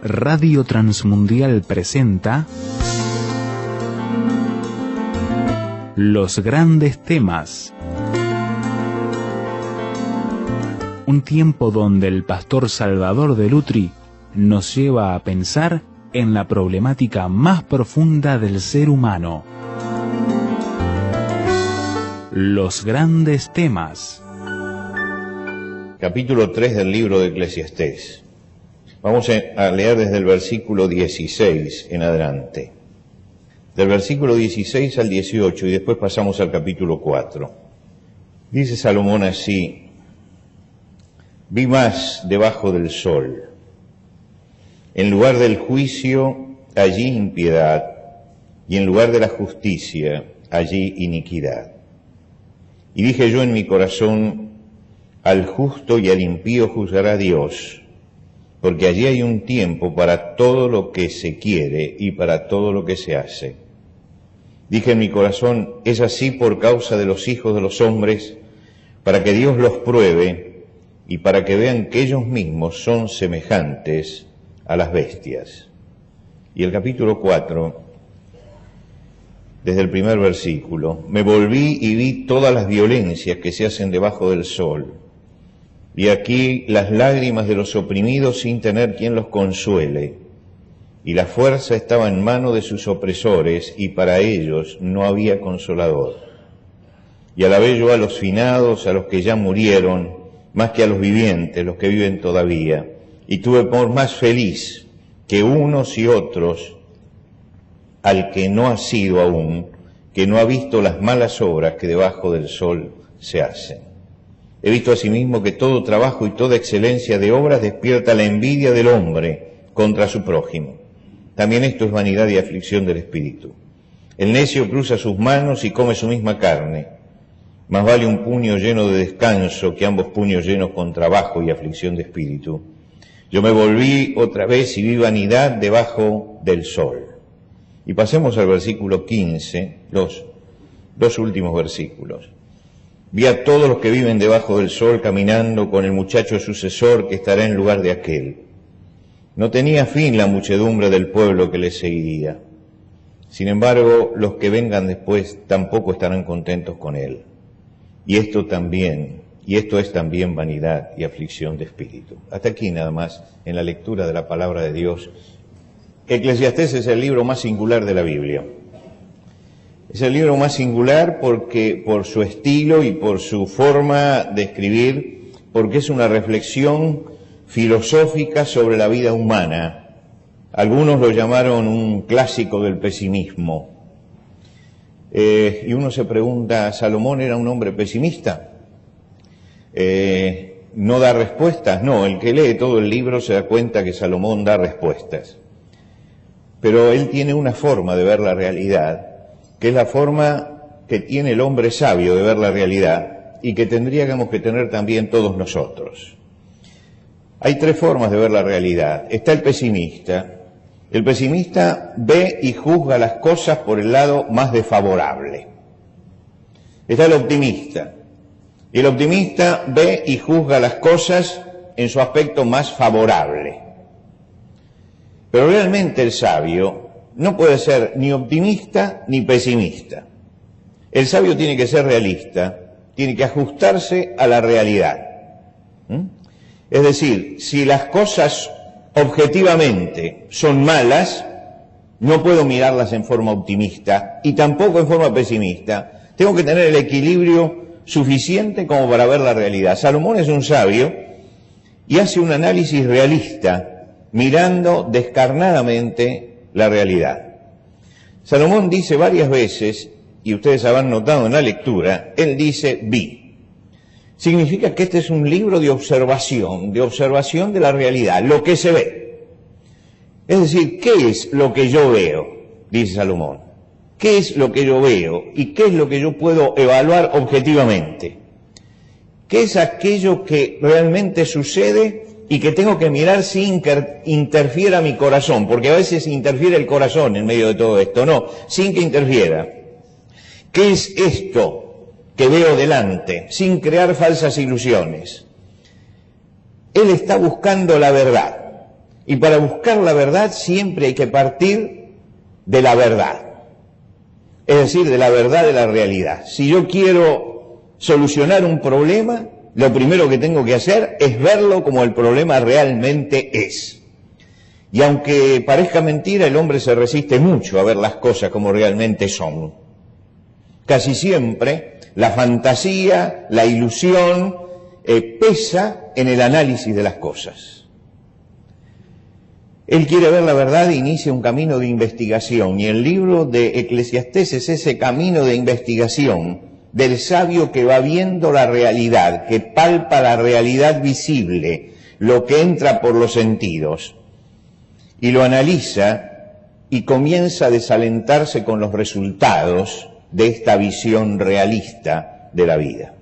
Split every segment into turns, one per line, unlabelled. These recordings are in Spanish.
Radio Transmundial presenta Los Grandes Temas. Un tiempo donde el pastor Salvador de Lutri nos lleva a pensar en la problemática más profunda del ser humano. Los Grandes Temas.
Capítulo 3 del libro de Eclesiastés. Vamos a leer desde el versículo 16 en adelante. Del versículo 16 al 18 y después pasamos al capítulo 4. Dice Salomón así: vi más debajo del sol. En lugar del juicio, allí impiedad, y en lugar de la justicia, allí iniquidad. Y dije yo en mi corazón: al justo y al impío juzgará Dios, porque allí hay un tiempo para todo lo que se quiere y para todo lo que se hace. Dije en mi corazón: es así por causa de los hijos de los hombres, para que Dios los pruebe y para que vean que ellos mismos son semejantes a las bestias. Y el capítulo 4, desde el primer versículo: me volví y vi todas las violencias que se hacen debajo del sol. Y aquí las lágrimas de los oprimidos sin tener quien los consuele. Y la fuerza estaba en mano de sus opresores, y para ellos no había consolador. Y alabé yo a los finados, a los que ya murieron, más que a los vivientes, los que viven todavía. Y tuve por más feliz que unos y otros al que no ha sido aún, que no ha visto las malas obras que debajo del sol se hacen. He visto asimismo que todo trabajo y toda excelencia de obras despierta la envidia del hombre contra su prójimo. También esto es vanidad y aflicción del espíritu. El necio cruza sus manos y come su misma carne. Más vale un puño lleno de descanso que ambos puños llenos con trabajo y aflicción de espíritu. Yo me volví otra vez y vi vanidad debajo del sol. Y pasemos al versículo 15, los dos últimos versículos. Vi a todos los que viven debajo del sol caminando con el muchacho sucesor que estará en lugar de aquel. No tenía fin la muchedumbre del pueblo que le seguiría. Sin embargo, los que vengan después tampoco estarán contentos con él. Y esto es también vanidad y aflicción de espíritu. Hasta aquí nada más en la lectura de la palabra de Dios. Eclesiastés es el libro más singular de la Biblia. Es el libro más singular porque por su estilo y por su forma de escribir, porque es una reflexión filosófica sobre la vida humana. Algunos lo llamaron un clásico del pesimismo. Y uno se pregunta, ¿Salomón era un hombre pesimista? ¿No da respuestas? No, el que lee todo el libro se da cuenta que Salomón da respuestas. Pero él tiene una forma de ver la realidad, que es la forma que tiene el hombre sabio de ver la realidad y que tendríamos que tener también todos nosotros. Hay tres formas de ver la realidad. Está el pesimista. El pesimista ve y juzga las cosas por el lado más desfavorable. Está el optimista. Y el optimista ve y juzga las cosas en su aspecto más favorable. Pero realmente el sabio no puede ser ni optimista ni pesimista. El sabio tiene que ser realista, tiene que ajustarse a la realidad. Es decir, si las cosas objetivamente son malas, no puedo mirarlas en forma optimista y tampoco en forma pesimista. Tengo que tener el equilibrio suficiente como para ver la realidad. Salomón es un sabio y hace un análisis realista, mirando descarnadamente la realidad. Salomón dice varias veces, y ustedes habrán notado en la lectura, él dice vi. Significa que este es un libro de observación de la realidad, lo que se ve. Es decir, ¿qué es lo que yo veo? Dice Salomón. ¿Qué es lo que yo veo? ¿Y qué es lo que yo puedo evaluar objetivamente? ¿Qué es aquello que realmente sucede y que tengo que mirar sin que interfiera mi corazón? Porque a veces interfiere el corazón en medio de todo esto. No, sin que interfiera. ¿Qué es esto que veo delante, sin crear falsas ilusiones? Él está buscando la verdad. Y para buscar la verdad siempre hay que partir de la verdad. Es decir, de la verdad de la realidad. Si yo quiero solucionar un problema, lo primero que tengo que hacer es verlo como el problema realmente es. Y aunque parezca mentira, el hombre se resiste mucho a ver las cosas como realmente son. Casi siempre la fantasía, la ilusión, pesa en el análisis de las cosas. Él quiere ver la verdad e inicia un camino de investigación, y el libro de Eclesiastés es ese camino de investigación del sabio que va viendo la realidad, que palpa la realidad visible, lo que entra por los sentidos, y lo analiza y comienza a desalentarse con los resultados de esta visión realista de la vida.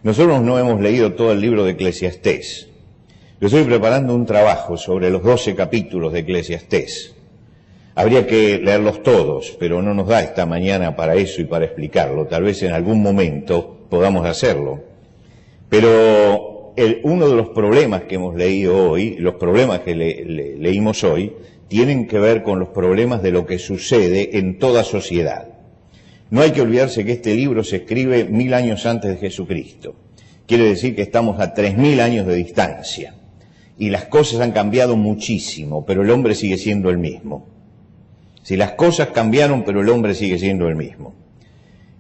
Nosotros no hemos leído todo el libro de Eclesiastés. Yo estoy preparando un trabajo sobre los 12 capítulos de Eclesiastés. Habría que leerlos todos, pero no nos da esta mañana para eso y para explicarlo. Tal vez en algún momento podamos hacerlo. Pero uno de los problemas que hemos leído hoy, los problemas que leímos hoy, tienen que ver con los problemas de lo que sucede en toda sociedad. No hay que olvidarse que este libro se escribe 1000 años antes de Jesucristo. Quiere decir que estamos a 3000 años de distancia. Y las cosas han cambiado muchísimo, pero el hombre sigue siendo el mismo. Si las cosas cambiaron, pero el hombre sigue siendo el mismo.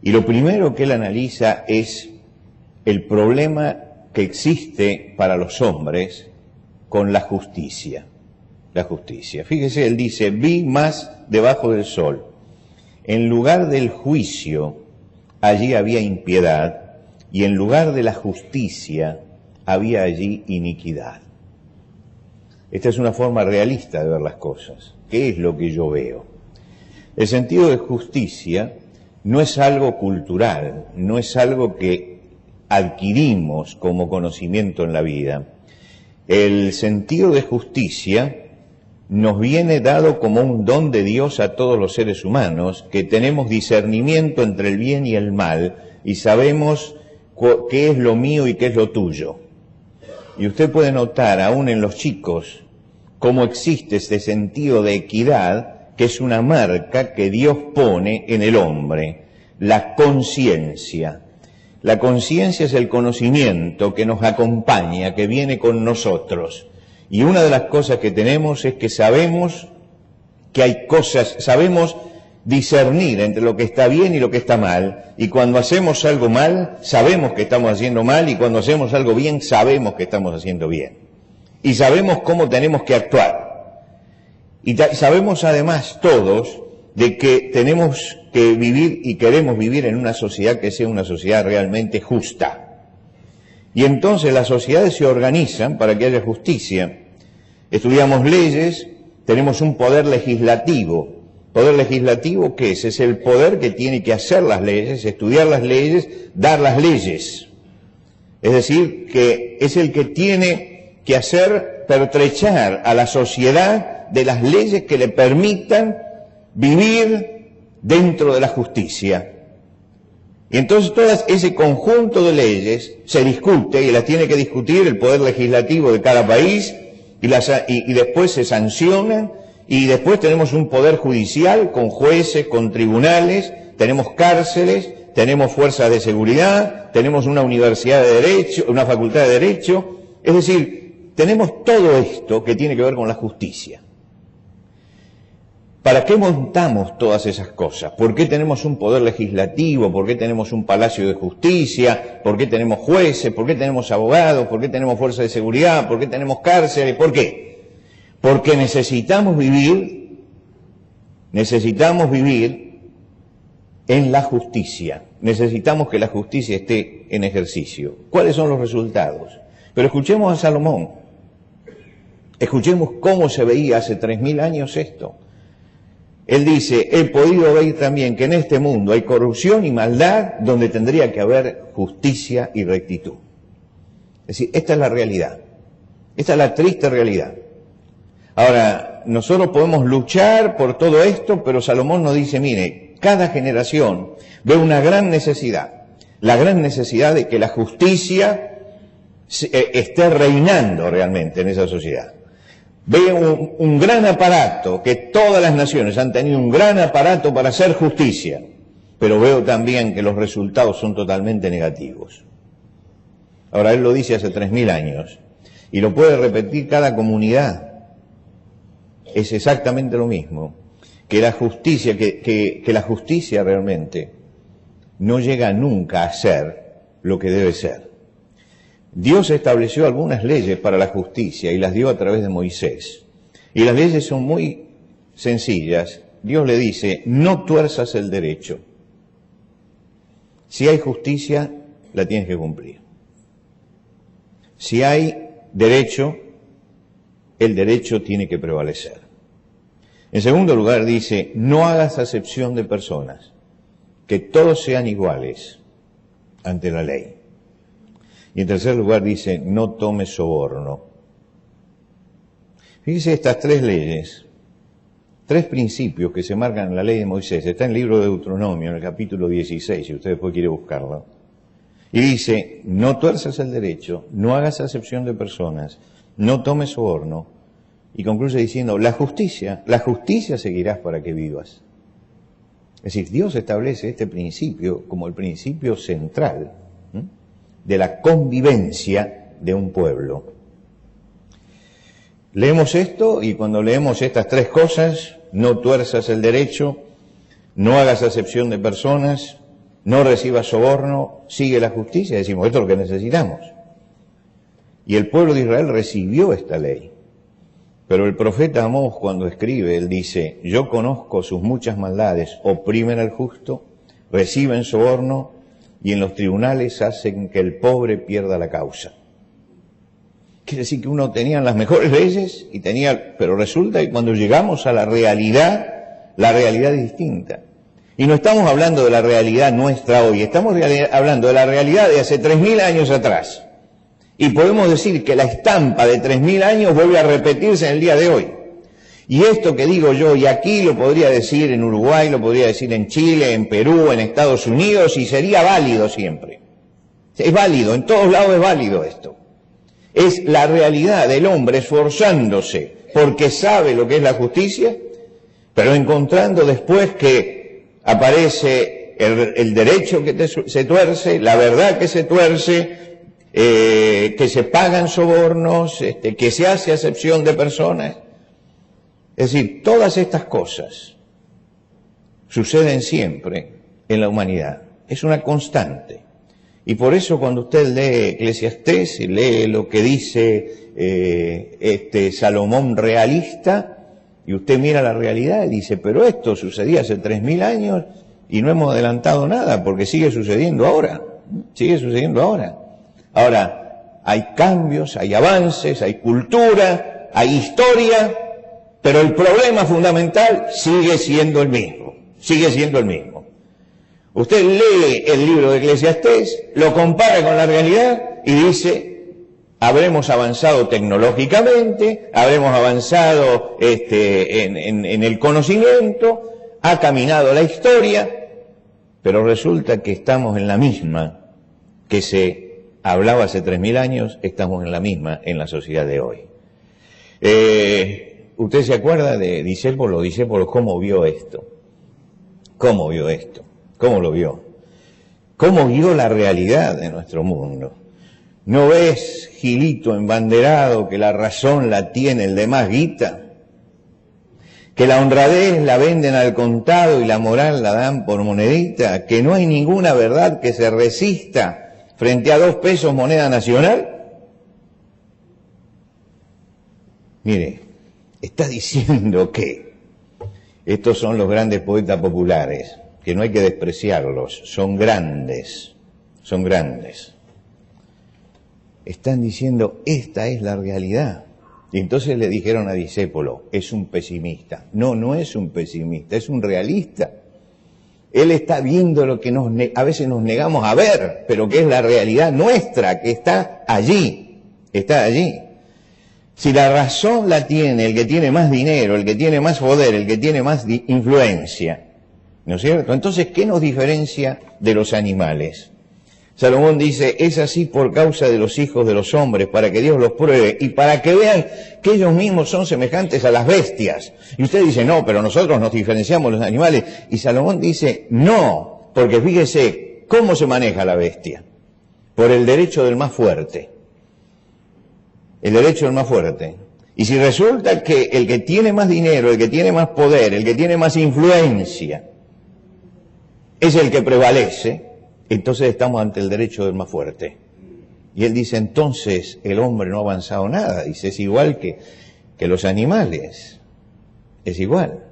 Y lo primero que él analiza es el problema que existe para los hombres con la justicia. La justicia. Fíjese, él dice, vi más debajo del sol. En lugar del juicio, allí había impiedad, y en lugar de la justicia, había allí iniquidad. Esta es una forma realista de ver las cosas. ¿Qué es lo que yo veo? El sentido de justicia no es algo cultural, no es algo que adquirimos como conocimiento en la vida. El sentido de justicia nos viene dado como un don de Dios a todos los seres humanos, que tenemos discernimiento entre el bien y el mal, y sabemos qué es lo mío y qué es lo tuyo. Y usted puede notar, aún en los chicos, cómo existe este sentido de equidad, que es una marca que Dios pone en el hombre, la conciencia. La conciencia es el conocimiento que nos acompaña, que viene con nosotros. Y una de las cosas que tenemos es que sabemos que hay cosas, sabemos discernir entre lo que está bien y lo que está mal. Y cuando hacemos algo mal, sabemos que estamos haciendo mal, y cuando hacemos algo bien, sabemos que estamos haciendo bien. Y sabemos cómo tenemos que actuar. Y sabemos además todos de que tenemos que vivir y queremos vivir en una sociedad que sea una sociedad realmente justa. Y entonces las sociedades se organizan para que haya justicia. Estudiamos leyes, tenemos un poder legislativo. ¿Poder legislativo qué es? Es el poder que tiene que hacer las leyes, estudiar las leyes, dar las leyes. Es decir, que es el que tiene que hacer pertrechar a la sociedad de las leyes que le permitan vivir dentro de la justicia. Y entonces todo ese conjunto de leyes se discute, y las tiene que discutir el poder legislativo de cada país, y después se sancionan, y después tenemos un poder judicial con jueces, con tribunales, tenemos cárceles, tenemos fuerzas de seguridad, tenemos una universidad de derecho, una facultad de derecho. Es decir, tenemos todo esto que tiene que ver con la justicia. ¿Para qué montamos todas esas cosas? ¿Por qué tenemos un poder legislativo? ¿Por qué tenemos un palacio de justicia? ¿Por qué tenemos jueces? ¿Por qué tenemos abogados? ¿Por qué tenemos fuerzas de seguridad? ¿Por qué tenemos cárceles? ¿Por qué? Porque necesitamos vivir en la justicia. Necesitamos que la justicia esté en ejercicio. ¿Cuáles son los resultados? Pero escuchemos a Salomón. Escuchemos cómo se veía hace 3000 años esto. Él dice, he podido ver también que en este mundo hay corrupción y maldad donde tendría que haber justicia y rectitud. Es decir, esta es la realidad. Esta es la triste realidad. Ahora, nosotros podemos luchar por todo esto, pero Salomón nos dice, mire, cada generación ve una gran necesidad. La gran necesidad de que la justicia esté reinando realmente en esa sociedad. Veo un gran aparato, que todas las naciones han tenido un gran aparato para hacer justicia, pero veo también que los resultados son totalmente negativos. Ahora, él lo dice hace 3000 años, y lo puede repetir cada comunidad. Es exactamente lo mismo, que la justicia, que la justicia realmente no llega nunca a ser lo que debe ser. Dios estableció algunas leyes para la justicia y las dio a través de Moisés. Y las leyes son muy sencillas. Dios le dice, no tuerzas el derecho. Si hay justicia, la tienes que cumplir. Si hay derecho, el derecho tiene que prevalecer. En segundo lugar dice, no hagas acepción de personas, que todos sean iguales ante la ley. Y en tercer lugar dice, no tomes soborno. Fíjese estas tres leyes, tres principios que se marcan en la ley de Moisés. Está en el libro de Deuteronomio, en el capítulo 16, si usted después quiere buscarlo. Y dice, no tuerzas el derecho, no hagas acepción de personas, no tomes soborno. Y concluye diciendo, la justicia seguirás para que vivas. Es decir, Dios establece este principio como el principio central de la convivencia de un pueblo. Leemos esto y cuando leemos estas tres cosas, no tuerzas el derecho, no hagas acepción de personas, no recibas soborno, sigue la justicia, decimos, esto es lo que necesitamos. Y el pueblo de Israel recibió esta ley. Pero el profeta Amós, cuando escribe, él dice, yo conozco sus muchas maldades, oprimen al justo, reciben soborno y en los tribunales hacen que el pobre pierda la causa. Quiere decir que uno tenía las mejores leyes, pero resulta que cuando llegamos a la realidad es distinta. Y no estamos hablando de la realidad nuestra hoy, estamos hablando de la realidad de hace 3000 años atrás. Y podemos decir que la estampa de 3000 años vuelve a repetirse en el día de hoy. Y esto que digo yo, y aquí lo podría decir en Uruguay, lo podría decir en Chile, en Perú, en Estados Unidos, y sería válido siempre. Es válido, en todos lados es válido esto. Es la realidad del hombre esforzándose porque sabe lo que es la justicia, pero encontrando después que aparece el derecho que se tuerce, la verdad que se tuerce, que se pagan sobornos, que se hace acepción de personas. Es decir, todas estas cosas suceden siempre en la humanidad. Es una constante. Y por eso cuando usted lee Eclesiastés y lee lo que dice Salomón realista, y usted mira la realidad y dice, pero esto sucedía hace 3000 años y no hemos adelantado nada, porque sigue sucediendo ahora. Sigue sucediendo ahora. Ahora, hay cambios, hay avances, hay cultura, hay historia, pero el problema fundamental sigue siendo el mismo. Sigue siendo el mismo. Usted lee el libro de Eclesiastés, lo compara con la realidad y dice, habremos avanzado tecnológicamente, habremos avanzado en el conocimiento, ha caminado la historia, pero resulta que estamos en la misma que se hablaba hace 3000 años, estamos en la misma en la sociedad de hoy. ¿Usted se acuerda de Discépolo? Discépolo, ¿cómo vio esto? ¿Cómo vio esto? ¿Cómo lo vio? ¿Cómo vio la realidad de nuestro mundo? ¿No ves, Gilito embanderado, que la razón la tiene el de más guita? Que la honradez la venden al contado y la moral la dan por monedita, que no hay ninguna verdad que se resista frente a 2 pesos moneda nacional. Mire, está diciendo que estos son los grandes poetas populares, que no hay que despreciarlos, son grandes, son grandes. Están diciendo, esta es la realidad. Y entonces le dijeron a Discépolo, es un pesimista. No, no es un pesimista, es un realista. Él está viendo lo que a veces nos negamos a ver, pero que es la realidad nuestra, que está allí, está allí. Si la razón la tiene el que tiene más dinero, el que tiene más poder, el que tiene más influencia, ¿no es cierto? Entonces, ¿qué nos diferencia de los animales? Salomón dice, es así por causa de los hijos de los hombres, para que Dios los pruebe y para que vean que ellos mismos son semejantes a las bestias. Y usted dice, no, pero nosotros nos diferenciamos de los animales. Y Salomón dice, no, porque fíjese cómo se maneja la bestia. Por el derecho del más fuerte. El derecho del más fuerte. Y si resulta que el que tiene más dinero, el que tiene más poder, el que tiene más influencia, es el que prevalece, entonces estamos ante el derecho del más fuerte. Y él dice, entonces el hombre no ha avanzado nada. Dice, es igual que los animales. Es igual.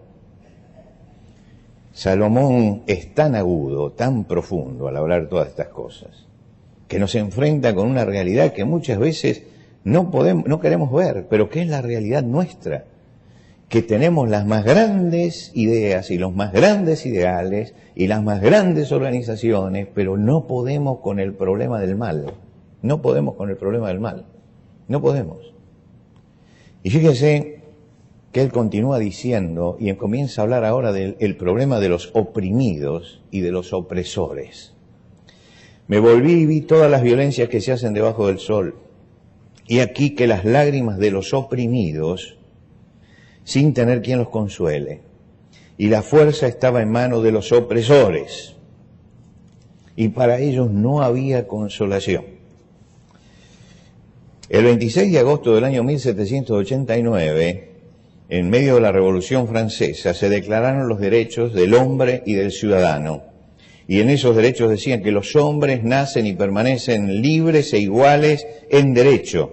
Salomón es tan agudo, tan profundo al hablar todas estas cosas, que nos enfrenta con una realidad que muchas veces no queremos ver, pero que es la realidad nuestra. Que tenemos las más grandes ideas y los más grandes ideales y las más grandes organizaciones, pero no podemos con el problema del mal. No podemos con el problema del mal. No podemos. Y fíjense que él continúa diciendo, y comienza a hablar ahora del problema de los oprimidos y de los opresores. Me volví y vi todas las violencias que se hacen debajo del sol. Y aquí que las lágrimas de los oprimidos, sin tener quien los consuele, y la fuerza estaba en manos de los opresores, y para ellos no había consolación. El 26 de agosto del año 1789, en medio de la Revolución Francesa, se declararon los derechos del hombre y del ciudadano, y en esos derechos decían que los hombres nacen y permanecen libres e iguales en derecho.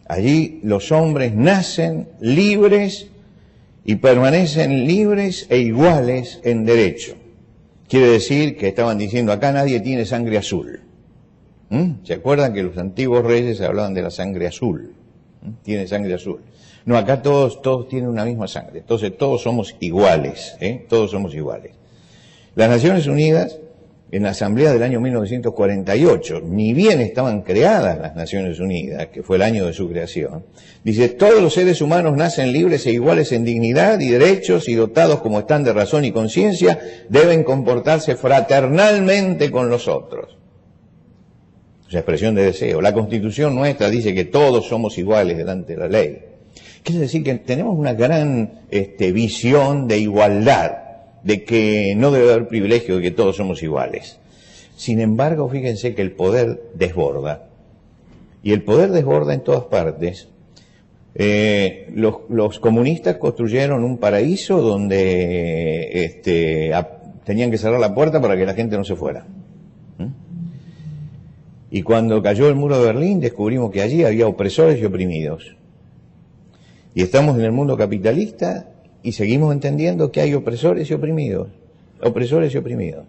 Allí los hombres nacen libres y permanecen libres e iguales en derecho. Quiere decir que estaban diciendo, acá nadie tiene sangre azul. ¿Se acuerdan que los antiguos reyes hablaban de la sangre azul? Tiene sangre azul. No, acá todos tienen una misma sangre. Entonces todos somos iguales, todos somos iguales. Las Naciones Unidas, en la Asamblea del año 1948, ni bien estaban creadas las Naciones Unidas, que fue el año de su creación, dice, todos los seres humanos nacen libres e iguales en dignidad y derechos y dotados como están de razón y conciencia, deben comportarse fraternalmente con los otros. Es una expresión de deseo. La Constitución nuestra dice que todos somos iguales delante de la ley. Quiere decir que tenemos una gran visión de igualdad, de que no debe haber privilegio, de que todos somos iguales. Sin embargo, fíjense que el poder desborda. Y el poder desborda en todas partes. Los comunistas construyeron un paraíso donde tenían que cerrar la puerta para que la gente no se fuera. Y cuando cayó el muro de Berlín, descubrimos que allí había opresores y oprimidos. Y estamos en el mundo capitalista y seguimos entendiendo que hay opresores y oprimidos. Opresores y oprimidos.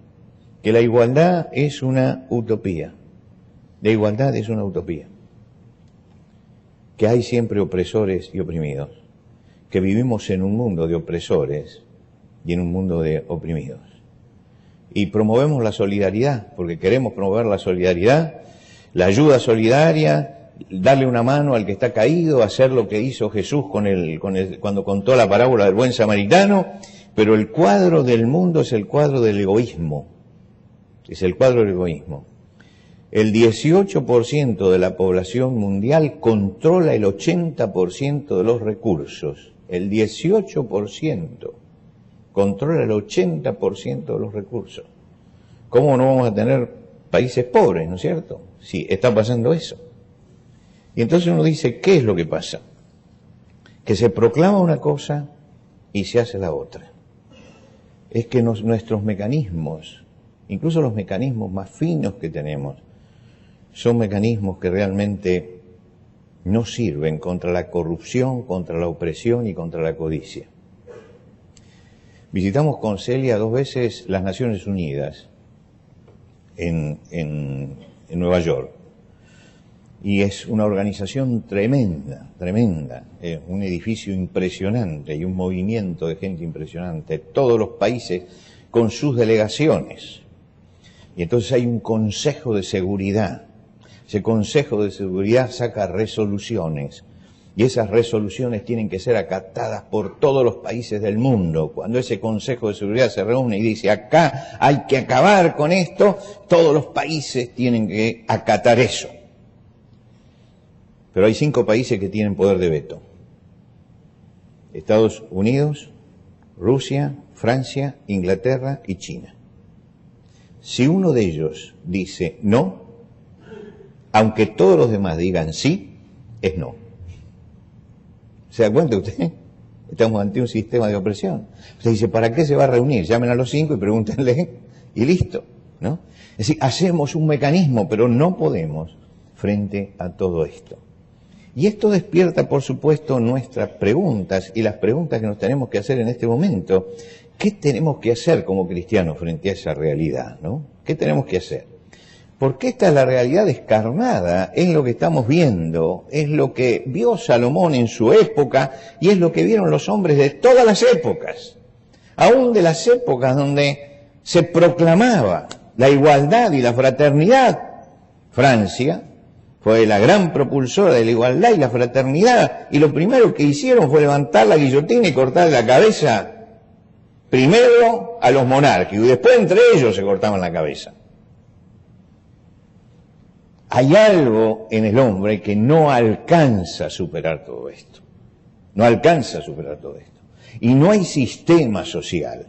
Que la igualdad es una utopía. La igualdad es una utopía. Que hay siempre opresores y oprimidos. Que vivimos en un mundo de opresores y en un mundo de oprimidos. Y promovemos la solidaridad, porque queremos promover la solidaridad, la ayuda solidaria, darle una mano al que está caído, hacer lo que hizo Jesús cuando contó la parábola del buen samaritano, pero el cuadro del mundo es el cuadro del egoísmo. Es el cuadro del egoísmo. El 18% de la población mundial controla el 80% de los recursos. El 18% controla el 80% de los recursos. ¿Cómo no vamos a tener países pobres, no es cierto? Sí, está pasando eso. Y entonces uno dice, ¿qué es lo que pasa? Que se proclama una cosa y se hace la otra. Es que nuestros mecanismos, incluso los mecanismos más finos que tenemos, son mecanismos que realmente no sirven contra la corrupción, contra la opresión y contra la codicia. Visitamos con Celia 2 veces las Naciones Unidas en Nueva York. Y es una organización tremenda, un edificio impresionante y un movimiento de gente impresionante, todos los países con sus delegaciones. Y entonces hay un consejo de seguridad. Ese consejo de seguridad saca resoluciones Y esas resoluciones tienen que ser acatadas por todos los países del mundo. Cuando ese Consejo de Seguridad se reúne y dice, acá hay que acabar con esto, todos los países tienen que acatar eso. Pero hay 5 países que tienen poder de veto: Estados Unidos, Rusia, Francia, Inglaterra y China. Si uno de ellos dice no, aunque todos los demás digan sí, es no. ¿Se da cuenta usted? Estamos ante un sistema de opresión. Usted dice, ¿para qué se va a reunir? Llamen a los 5 y pregúntenle y listo, ¿no? Es decir, hacemos un mecanismo, pero no podemos frente a todo esto. Y esto despierta, por supuesto, nuestras preguntas y las preguntas que nos tenemos que hacer en este momento. ¿Qué tenemos que hacer como cristianos frente a esa realidad, ¿no? ¿Qué tenemos que hacer? Porque esta es la realidad descarnada, es lo que estamos viendo, es lo que vio Salomón en su época y es lo que vieron los hombres de todas las épocas, aún de las épocas donde se proclamaba la igualdad y la fraternidad. Francia fue la gran propulsora de la igualdad y la fraternidad, y lo primero que hicieron fue levantar la guillotina y cortar la cabeza primero a los monárquicos y después entre ellos se cortaban la cabeza. Hay algo en el hombre que no alcanza a superar todo esto. No alcanza a superar todo esto. Y no hay sistema social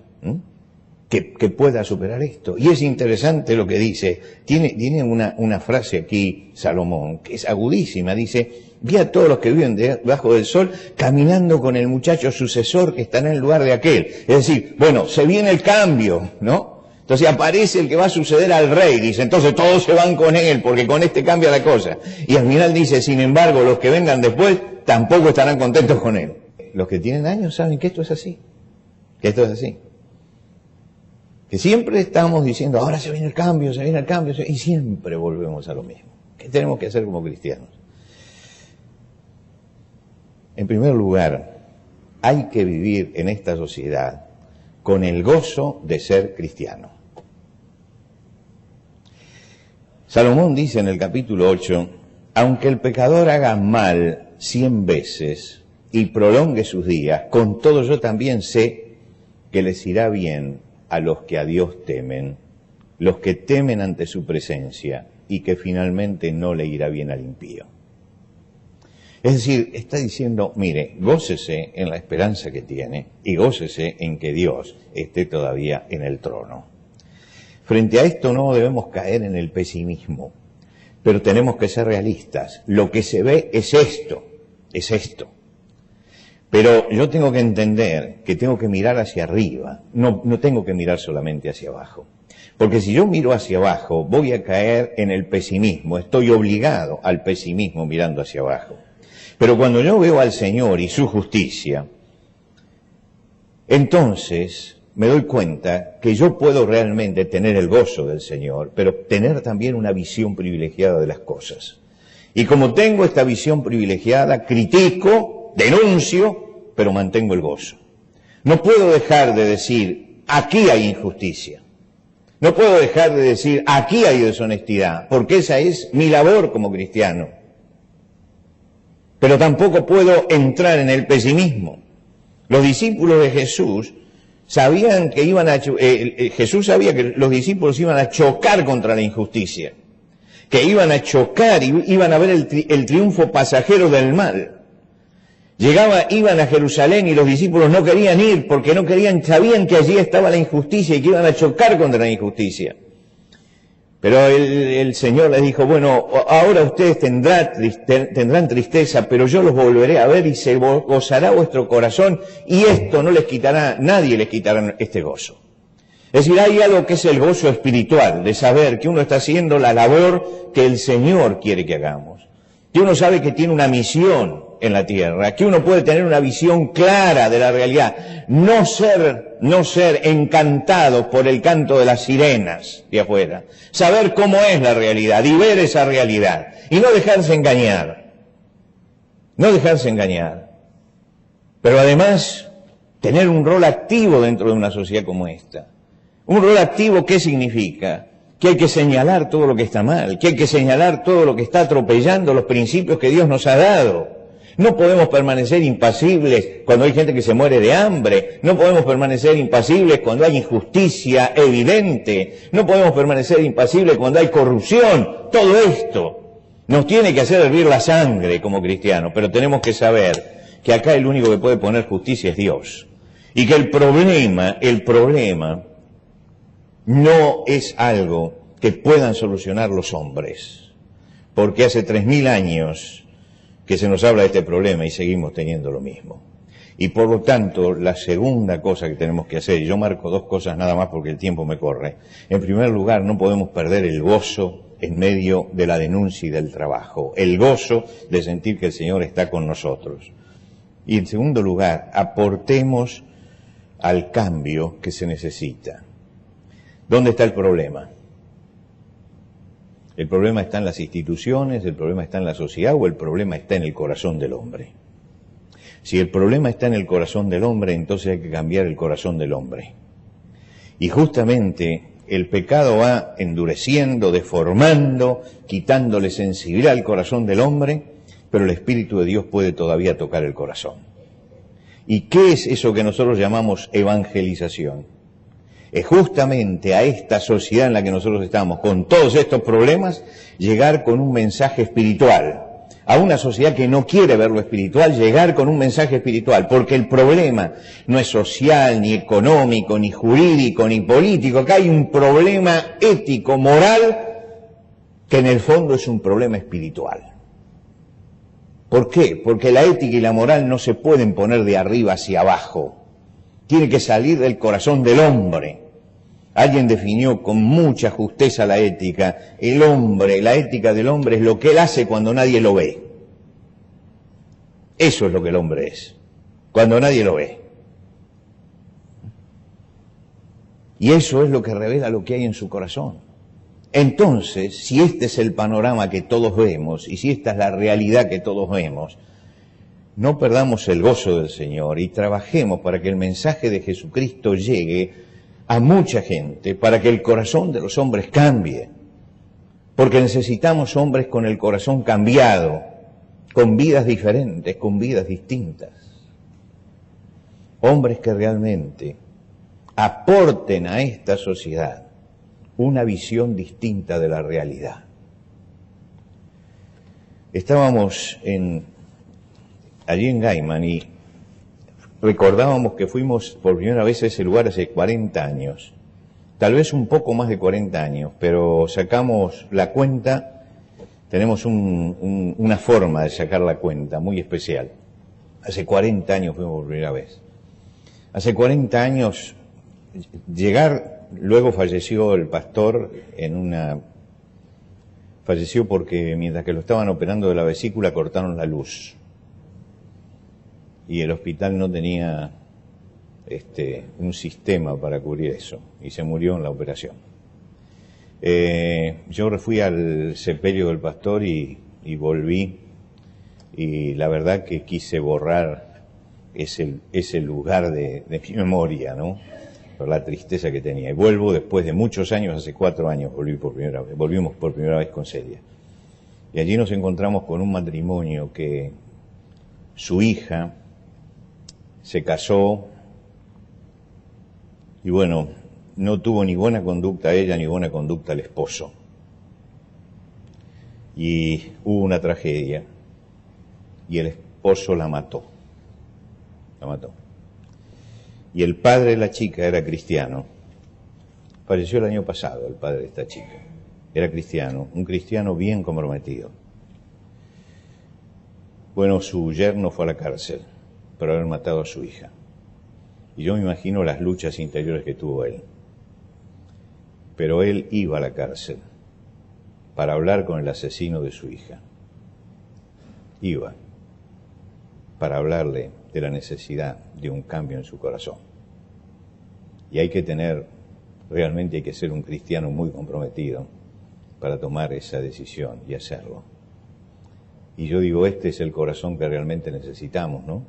que pueda superar esto. Y es interesante lo que dice. Tiene una frase aquí, Salomón, que es agudísima. Dice, vi a todos los que viven debajo del sol caminando con el muchacho sucesor que está en el lugar de aquel. Es decir, bueno, se viene el cambio, ¿no? Entonces aparece el que va a suceder al rey, dice, entonces todos se van con él, porque con este cambia la cosa. Y al final dice, sin embargo, los que vengan después tampoco estarán contentos con él. Los que tienen años saben que esto es así, que esto es así. Que siempre estamos diciendo, ahora se viene el cambio, y siempre volvemos a lo mismo. ¿Qué tenemos que hacer como cristianos? En primer lugar, hay que vivir en esta sociedad con el gozo de ser cristiano. Salomón dice en el capítulo 8, aunque el pecador haga mal 100 veces y prolongue sus días, con todo yo también sé que les irá bien a los que a Dios temen, los que temen ante su presencia, y que finalmente no le irá bien al impío. Es decir, está diciendo, mire, gócese en la esperanza que tiene y gócese en que Dios esté todavía en el trono. Frente a esto no debemos caer en el pesimismo, pero tenemos que ser realistas. Lo que se ve es esto. Pero yo tengo que entender que tengo que mirar hacia arriba, no tengo que mirar solamente hacia abajo. Porque si yo miro hacia abajo, voy a caer en el pesimismo, estoy obligado al pesimismo mirando hacia abajo. Pero cuando yo veo al Señor y su justicia, entonces me doy cuenta que yo puedo realmente tener el gozo del Señor, pero tener también una visión privilegiada de las cosas. Y como tengo esta visión privilegiada, critico, denuncio, pero mantengo el gozo. No puedo dejar de decir, aquí hay injusticia. No puedo dejar de decir, aquí hay deshonestidad, porque esa es mi labor como cristiano. Pero tampoco puedo entrar en el pesimismo. Los discípulos de Jesús sabían que Jesús sabía que los discípulos iban a chocar contra la injusticia, que iban a chocar y iban a ver el triunfo pasajero del mal. Iban a Jerusalén y los discípulos no querían ir porque sabían que allí estaba la injusticia y que iban a chocar contra la injusticia. Pero el Señor les dijo, bueno, ahora ustedes tendrán tristeza, pero yo los volveré a ver y se gozará vuestro corazón, y esto no les quitará, nadie les quitará este gozo. Es decir, hay algo que es el gozo espiritual, de saber que uno está haciendo la labor que el Señor quiere que hagamos, que uno sabe que tiene una misión en la tierra, que uno puede tener una visión clara de la realidad, no ser encantado por el canto de las sirenas de afuera, saber cómo es la realidad y ver esa realidad y no dejarse engañar, pero además tener un rol activo dentro de una sociedad como esta. Un rol activo, ¿qué significa? Que hay que señalar todo lo que está mal, que hay que señalar todo lo que está atropellando los principios que Dios nos ha dado. No podemos permanecer impasibles cuando hay gente que se muere de hambre. No podemos permanecer impasibles cuando hay injusticia evidente. No podemos permanecer impasibles cuando hay corrupción. Todo esto nos tiene que hacer hervir la sangre como cristianos, pero tenemos que saber que acá el único que puede poner justicia es Dios. Y que el problema no es algo que puedan solucionar los hombres. Porque hace 3000 años que se nos habla de este problema y seguimos teniendo lo mismo. Y por lo tanto, la segunda cosa que tenemos que hacer, y yo marco 2 cosas nada más porque el tiempo me corre. En primer lugar, no podemos perder el gozo en medio de la denuncia y del trabajo. El gozo de sentir que el Señor está con nosotros. Y en segundo lugar, aportemos al cambio que se necesita. ¿Dónde está el problema? ¿El problema está en las instituciones, el problema está en la sociedad o el problema está en el corazón del hombre? Si el problema está en el corazón del hombre, entonces hay que cambiar el corazón del hombre. Y justamente el pecado va endureciendo, deformando, quitándole sensibilidad al corazón del hombre, pero el Espíritu de Dios puede todavía tocar el corazón. ¿Y qué es eso que nosotros llamamos evangelización? Es justamente a esta sociedad en la que nosotros estamos, con todos estos problemas, llegar con un mensaje espiritual. A una sociedad que no quiere ver lo espiritual, llegar con un mensaje espiritual, porque el problema no es social, ni económico, ni jurídico, ni político. Acá hay un problema ético, moral, que en el fondo es un problema espiritual. ¿Por qué? Porque la ética y la moral no se pueden poner de arriba hacia abajo. Tiene que salir del corazón del hombre. Alguien definió con mucha justeza la ética. El hombre, la ética del hombre es lo que él hace cuando nadie lo ve. Eso es lo que el hombre es, cuando nadie lo ve. Y eso es lo que revela lo que hay en su corazón. Entonces, si este es el panorama que todos vemos, y si esta es la realidad que todos vemos, no perdamos el gozo del Señor y trabajemos para que el mensaje de Jesucristo llegue a mucha gente, para que el corazón de los hombres cambie. Porque necesitamos hombres con el corazón cambiado, con vidas diferentes, con vidas distintas. Hombres que realmente aporten a esta sociedad una visión distinta de la realidad. Estábamos allí en Gaiman y recordábamos que fuimos por primera vez a ese lugar hace 40 años, tal vez un poco más de 40 años, pero sacamos la cuenta, tenemos una forma de sacar la cuenta muy especial. Hace 40 años fuimos por primera vez. Hace 40 años luego falleció el pastor falleció porque mientras que lo estaban operando de la vesícula cortaron la luz. Y el hospital no tenía un sistema para cubrir eso, y se murió en la operación. Yo fui al sepelio del pastor y volví, y la verdad que quise borrar ese lugar de mi memoria, ¿no? Por la tristeza que tenía. Y vuelvo después de muchos años, hace 4 años volvimos por primera vez con Celia. Y allí nos encontramos con un matrimonio que su hija se casó y bueno, no tuvo ni buena conducta ella ni buena conducta el esposo. Y hubo una tragedia y el esposo la mató. La mató. Y el padre de la chica era cristiano. Falleció el año pasado el padre de esta chica. Era cristiano, un cristiano bien comprometido. Bueno, su yerno fue a la cárcel por haber matado a su hija. Y yo me imagino las luchas interiores que tuvo él. Pero él iba a la cárcel para hablar con el asesino de su hija. Iba para hablarle de la necesidad de un cambio en su corazón. Y realmente hay que ser un cristiano muy comprometido para tomar esa decisión y hacerlo. Y yo digo, este es el corazón que realmente necesitamos, ¿no?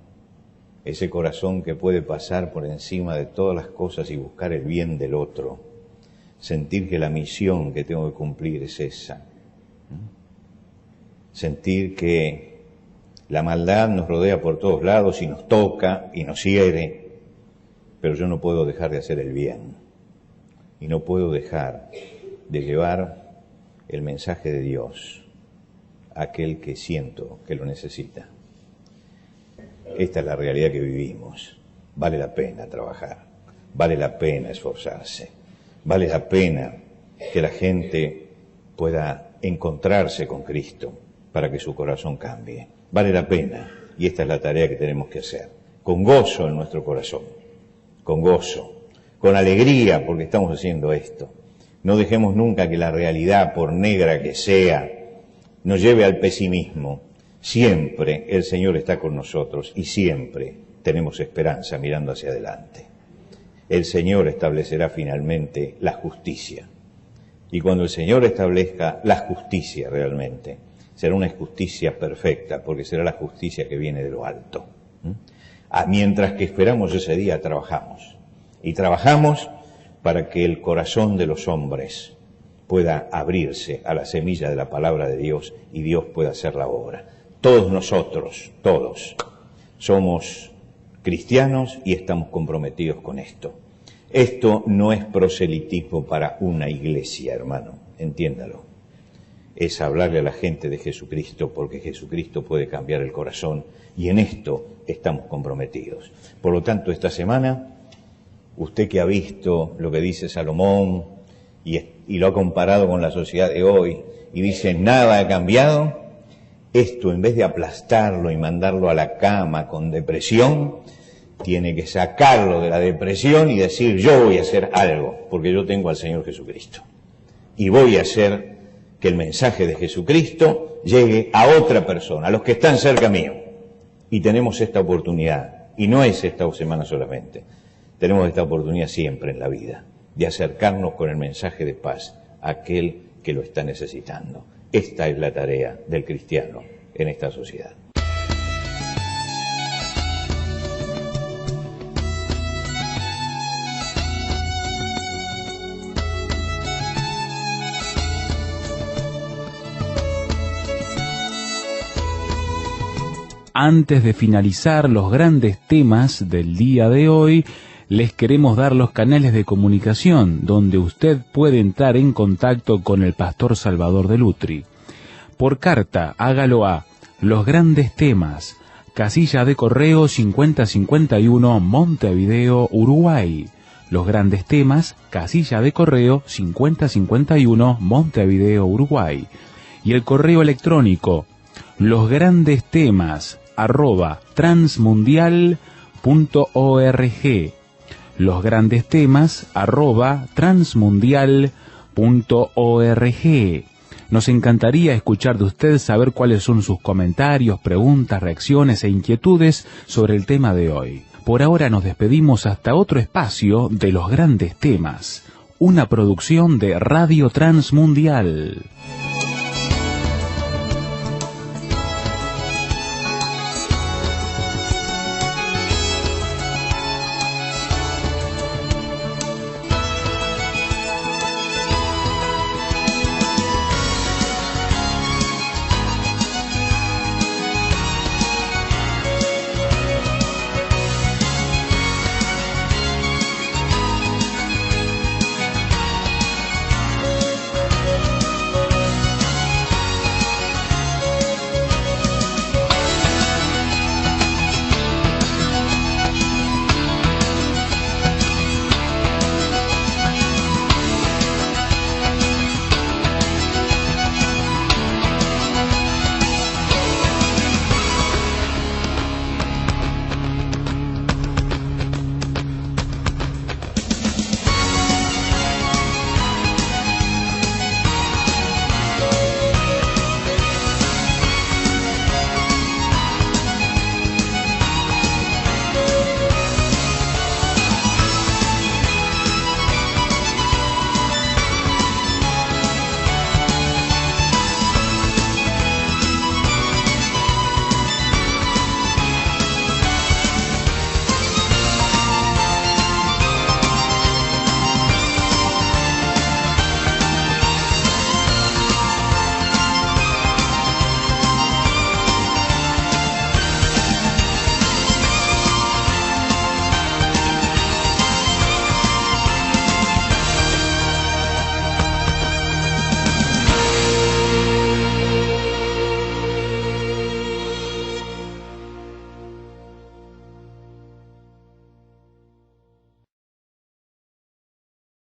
Ese corazón que puede pasar por encima de todas las cosas y buscar el bien del otro. Sentir que la misión que tengo que cumplir es esa. Sentir que La maldad nos rodea por todos lados y nos toca y nos hiere, pero yo no puedo dejar de hacer el bien y no puedo dejar de llevar el mensaje de Dios a aquel que siento que lo necesita. Esta es la realidad que vivimos. Vale la pena trabajar, vale la pena esforzarse, vale la pena que la gente pueda encontrarse con Cristo para que su corazón cambie. Vale la pena, y esta es la tarea que tenemos que hacer, con gozo en nuestro corazón, con gozo, con alegría porque estamos haciendo esto. No dejemos nunca que la realidad, por negra que sea, nos lleve al pesimismo. Siempre el Señor está con nosotros y siempre tenemos esperanza mirando hacia adelante. El Señor establecerá finalmente la justicia. Y cuando el Señor establezca la justicia realmente, será una justicia perfecta, porque será la justicia que viene de lo alto. Mientras que esperamos ese día, trabajamos. Y trabajamos para que el corazón de los hombres pueda abrirse a la semilla de la palabra de Dios y Dios pueda hacer la obra. Todos nosotros, todos, somos cristianos y estamos comprometidos con esto. Esto no es proselitismo para una iglesia, hermano, entiéndalo. Es hablarle a la gente de Jesucristo, porque Jesucristo puede cambiar el corazón y en esto estamos comprometidos. Por lo tanto, esta semana, usted que ha visto lo que dice Salomón y lo ha comparado con la sociedad de hoy y dice nada ha cambiado, esto en vez de aplastarlo y mandarlo a la cama con depresión, tiene que sacarlo de la depresión y decir yo voy a hacer algo, porque yo tengo al Señor Jesucristo y voy a hacer que el mensaje de Jesucristo llegue a otra persona, a los que están cerca mío. Y tenemos esta oportunidad, y no es esta semana solamente, tenemos esta oportunidad siempre en la vida, de acercarnos con el mensaje de paz a aquel que lo está necesitando. Esta es la tarea del cristiano en esta sociedad.
Antes de finalizar los grandes temas del día de hoy, les queremos dar los canales de comunicación donde usted puede entrar en contacto con el pastor Salvador de Lutry. Por carta, hágalo a Los Grandes Temas, casilla de correo 5051, Montevideo, Uruguay. Los Grandes Temas, casilla de correo 5051, Montevideo, Uruguay. Y el correo electrónico losgrandestemas@transmundial.org. losgrandestemas@transmundial.org. Nos encantaría escuchar de usted, saber cuáles son sus comentarios, preguntas, reacciones e inquietudes sobre el tema de hoy. Por ahora nos despedimos hasta otro espacio de Los Grandes Temas, una producción de Radio Transmundial.